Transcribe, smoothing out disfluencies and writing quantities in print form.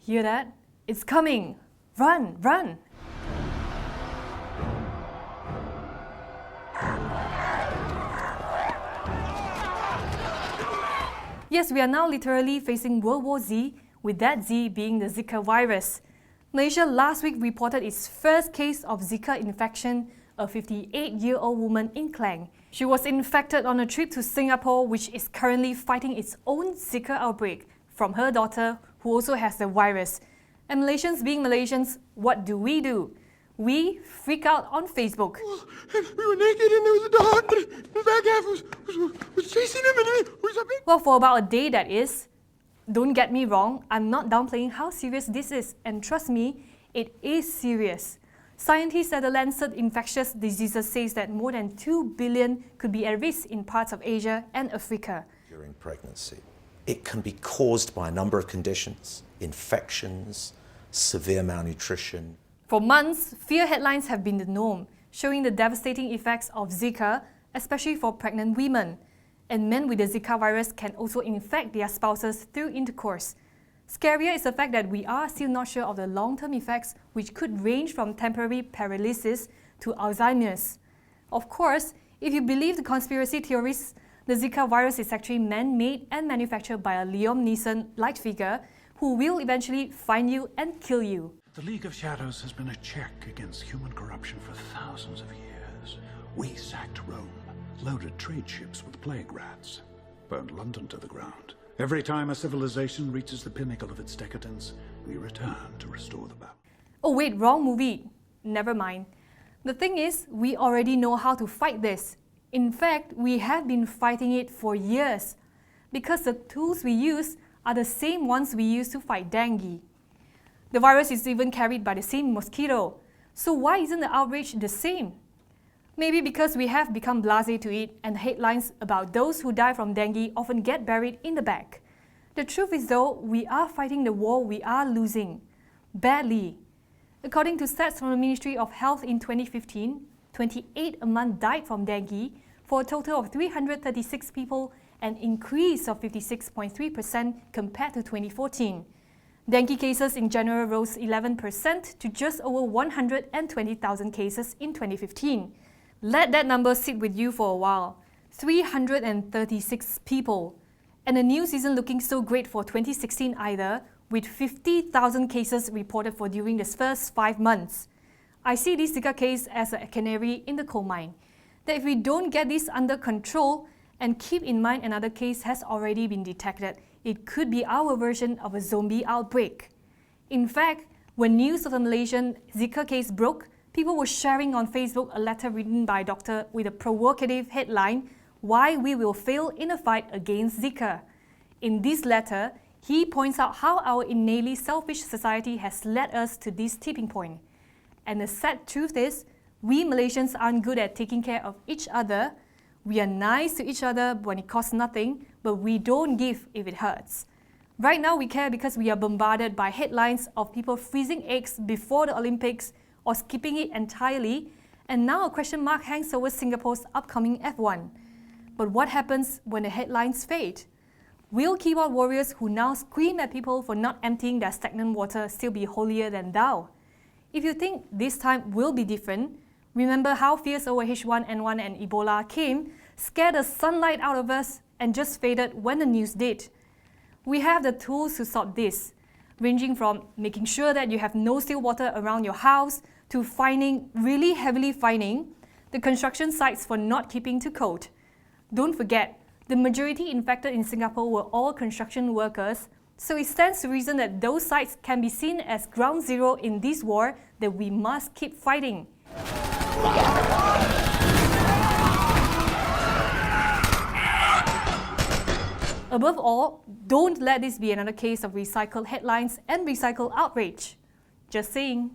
Hear that? It's coming! Run, run! Yes, we are now literally facing World War Z, with that Z being the Zika virus. Malaysia last week reported its first case of Zika infection, a 58-year-old woman in Klang. She was infected on a trip to Singapore, which is currently fighting its own Zika outbreak from her daughter, who also has the virus. And Malaysians being Malaysians, what do? We freak out on Facebook. We were naked and there was a dog, and the back half was chasing him and we something. Well, for about a day that is. Don't get me wrong, I'm not downplaying how serious this is, and trust me, it is serious. Scientists at the Lancet Infectious Diseases says that more than 2 billion could be at risk in parts of Asia and Africa. During pregnancy, it can be caused by a number of conditions: infections, severe malnutrition. For months, fear headlines have been the norm, showing the devastating effects of Zika, especially for pregnant women. And men with the Zika virus can also infect their spouses through intercourse. Scarier is the fact that we are still not sure of the long-term effects, which could range from temporary paralysis to Alzheimer's. Of course, if you believe the conspiracy theorists, the Zika virus is actually man-made and manufactured by a Liam Neeson-like figure who will eventually find you and kill you. The League of Shadows has been a check against human corruption for thousands of years. We sacked Rome, loaded trade ships with plague rats, burned London to the ground. Every time a civilization reaches the pinnacle of its decadence, we return to restore the balance. Oh wait, wrong movie. Never mind. The thing is, we already know how to fight this. In fact, we have been fighting it for years, because the tools we use are the same ones we use to fight dengue. The virus is even carried by the same mosquito. So why isn't the outrage the same? Maybe because we have become blasé to it, and headlines about those who die from dengue often get buried in the back. The truth is though, we are fighting the war we are losing. Badly. According to stats from the Ministry of Health in 2015, 28 a month died from dengue, for a total of 336 people, an increase of 56.3% compared to 2014. Dengue cases in general rose 11% to just over 120,000 cases in 2015. Let that number sit with you for a while. 336 people. And the news isn't looking so great for 2016 either, with 50,000 cases reported for during the first 5 months. I see this Zika case as a canary in the coal mine, that if we don't get this under control, and keep in mind another case has already been detected, it could be our version of a zombie outbreak. In fact, when news of the Malaysian Zika case broke, people were sharing on Facebook a letter written by a doctor with a provocative headline, "Why we will fail in a fight against Zika." In this letter, he points out how our innately selfish society has led us to this tipping point. And the sad truth is, we Malaysians aren't good at taking care of each other. We are nice to each other when it costs nothing, but we don't give if it hurts. Right now we care because we are bombarded by headlines of people freezing eggs before the Olympics or skipping it entirely, and now a question mark hangs over Singapore's upcoming F1. But what happens when the headlines fade? Will keyboard warriors who now scream at people for not emptying their stagnant water still be holier than thou? If you think this time will be different, remember how fears over H1N1 and Ebola came, scared the sunlight out of us, and just faded when the news did. We have the tools to sort this, ranging from making sure that you have no still water around your house to really heavily fining the construction sites for not keeping to code. Don't forget, the majority infected in Singapore were all construction workers, so it stands to reason that those sites can be seen as ground zero in this war that we must keep fighting. Above all, don't let this be another case of recycled headlines and recycled outrage. Just saying.